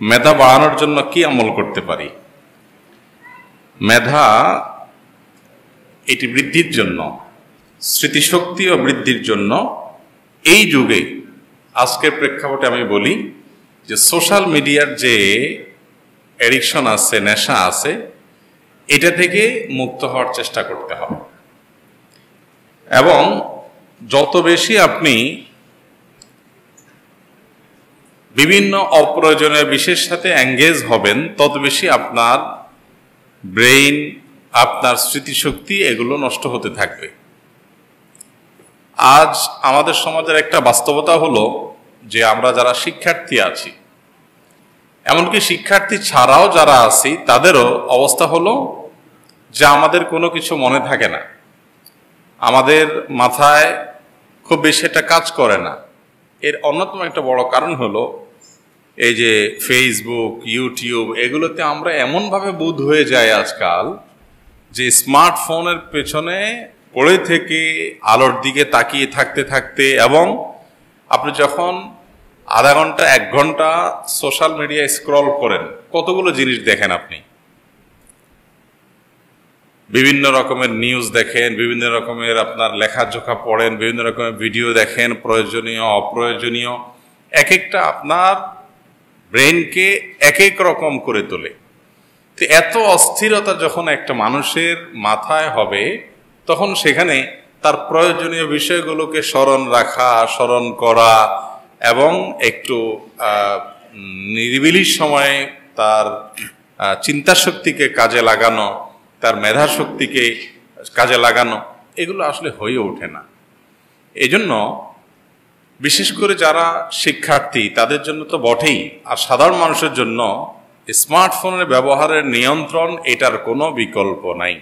মেধা বাড়ানোর জন্য কি আমল করতে পারি? মেধা এটি বৃদ্ধির জন্য, স্মৃতিশক্তি ও বৃদ্ধির জন্য এই যুগে আজকের প্রেক্ষাপটে আমি বলি যে সোশ্যাল মিডিয়ার যে অ্যাডিকশন আছে, নেশা আছে, এটা থেকে মুক্ত হওয়ার চেষ্টা করতে হবে। এবং যত বেশি আপনি বিভিন্ন অপ্রয়োজনীয় বিষয়ের সাথে এঙ্গেজ হবেন, তত বেশি আপনার ব্রেইন, আপনার স্মৃতিশক্তি এগুলো নষ্ট হতে থাকবে। আজ আমাদের সমাজের একটা বাস্তবতা হলো যে আমরা যারা শিক্ষার্থী আছি, এমনকি শিক্ষার্থী ছাড়াও যারা আছি, তাদেরও অবস্থা হলো যে আমাদের কোনো কিছু মনে থাকে না, আমাদের মাথায় খুব বেশি একটা কাজ করে না। এর অন্যতম একটা বড় কারণ হলো এই যে ফেসবুক, ইউটিউব, এগুলোতে আমরা এমনভাবে বুঁদ হয়ে যাই আজকাল যে স্মার্টফোনের পেছনে পড়ে থেকে আলোর দিকে তাকিয়ে থাকতে থাকতে, এবং আপনি যখন আধা ঘন্টা 1 ঘন্টা সোশ্যাল মিডিয়ায় স্ক্রল করেন, কতগুলো জিনিস দেখেন আপনি। বিভিন্ন রকমের নিউজ দেখেন, বিভিন্ন রকমের আপনার লেখাজোখা পড়েন, বিভিন্ন রকমের ভিডিও দেখেন, প্রয়োজনীয় অপ্রয়োজনীয়, এক একটা আপনার ব্রেনকে এক এক রকম করে তোলে। তো এত অস্থিরতা যখন একটা মানুষের মাথায় হবে, তখন সেখানে তার প্রয়োজনীয় বিষয়গুলোকে স্মরণ রাখা, স্মরণ করা এবং একটু নিরিবিলির সময়ে তার চিন্তা শক্তিকে কাজে লাগানো, তার মেধা শক্তিকে কাজে লাগানো, এগুলো আসলে হয়ে ওঠে না। এজন্য বিশেষ করে যারা শিক্ষার্থী, তাদের জন্য তো বটেই, আর সাধারণ মানুষের জন্য স্মার্টফোনের ব্যবহারের নিয়ন্ত্রণ, এটার কোনো বিকল্প নাই।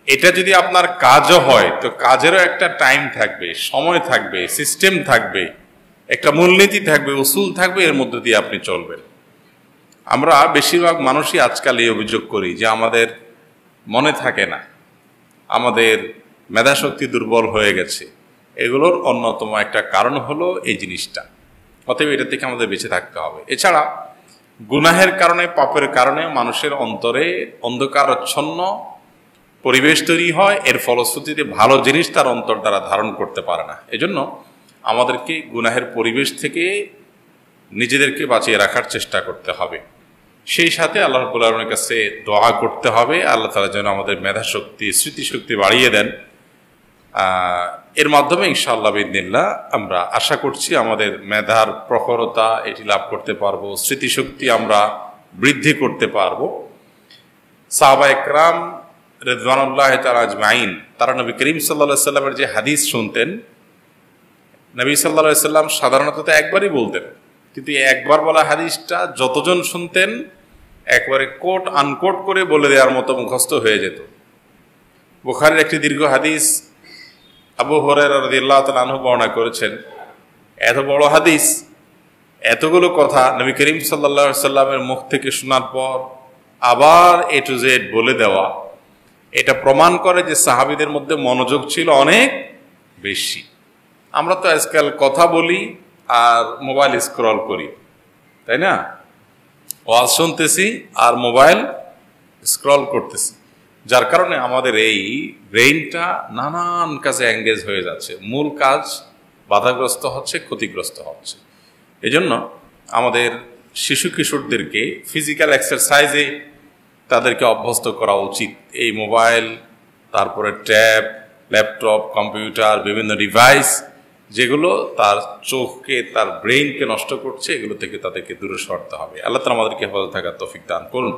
এটা যদি আপনার কাজও হয়, তো কাজেরও একটা টাইম থাকবে, সময় থাকবে, সিস্টেম থাকবে, একটা মূলনীতি থাকবে, উসুল থাকবে, এর মধ্যে দিয়ে আপনি চলবেন। আমরা বেশিরভাগ মানুষই আজকাল এই অভিযোগ করি যে আমাদের মনে থাকে না, আমাদের মেধাশক্তি দুর্বল হয়ে গেছে। এগুলোর অন্যতম একটা কারণ হলো এই জিনিসটা। অতএব এটা থেকে আমাদের বেঁচে থাকতে হবে। এছাড়া গুনাহের কারণে, পাপের কারণে মানুষের অন্তরে অন্ধকারাচ্ছন্ন পরিবেশ তৈরি হয়। এর ফলশ্রুতিতে ভালো জিনিস তার অন্তর দ্বারা ধারণ করতে পারে না। এজন্য আমাদেরকে গুনাহের পরিবেশ থেকে নিজেদেরকে বাঁচিয়ে রাখার চেষ্টা করতে হবে। সেই সাথে আল্লাহ রাব্বুল আলামিনের কাছে দোয়া করতে হবে, আল্লাহ তাআলা যেন আমাদের মেধাশক্তি, স্মৃতিশক্তি বাড়িয়ে দেন। এর মাধ্যমে ইনশাআল্লাহ বিইذনিল্লাহ আমরা আশা করছি আমাদের মেধার প্রখরতা এটি লাভ করতে পারবো, স্মৃতিশক্তি আমরা বৃদ্ধি করতে পারবো। সাহাবায়ে কেরাম রিদওয়ানুল্লাহি তাআলা আজমাইন, তারা নবী করিম সাল্লাল্লাহু আলাইহি সাল্লামের যে হাদিস শুনতেন, নবী সাল্লাল্লাহু আলাইহি সাল্লাম সাধারণত তো একবারই বলতেন, কিন্তু একবার বলা হাদিসটা যতজন শুনতেন একবারে কোট আনকোট করে বলে দেওয়ার মতো মুখস্থ হয়ে যেত। বুখারীর একটি দীর্ঘ হাদিস আবু হুরায়রা রাদিয়াল্লাহু তাআলা আনহু বর্ণনা করেছেন। এত বড় হাদিস, এতগুলো কথা নবী করিম সাল্লাল্লাহু আলাইহি সাল্লামের মুখ থেকে শোনার পর আবার এ টু জেড বলে দেওয়া, এটা প্রমাণ করে যে সাহাবীদের মধ্যে মনোযোগ ছিল অনেক বেশি। আমরা তো আজকাল কথা বলি আর মোবাইল স্ক্রল করি, তাই না? ওয়াজ শুনতেছি আর মোবাইল স্ক্রল করতেছি, যার কারণে আমাদের এই ব্রেইনটা নানান কাজে এঙ্গেজ হয়ে যাচ্ছে, মূল কাজ বাধাগ্রস্ত হচ্ছে, ক্ষতিগ্রস্ত হচ্ছে। এজন্য আমাদের শিশু কিশোরদেরকে ফিজিক্যাল এক্সারসাইজে তাদেরকে অভ্যস্ত করা উচিত। এই মোবাইল, তারপরে ট্যাব, ল্যাপটপ, কম্পিউটার, বিভিন্ন ডিভাইস যেগুলো তার চোখকে, তার ব্রেইনকে নষ্ট করছে, এগুলো থেকে তাদেরকে দূরে সরতে হবে। আল্লাহ তাআলা আমাদেরকে হেফাজত থাকার তৌফিক দান করুন।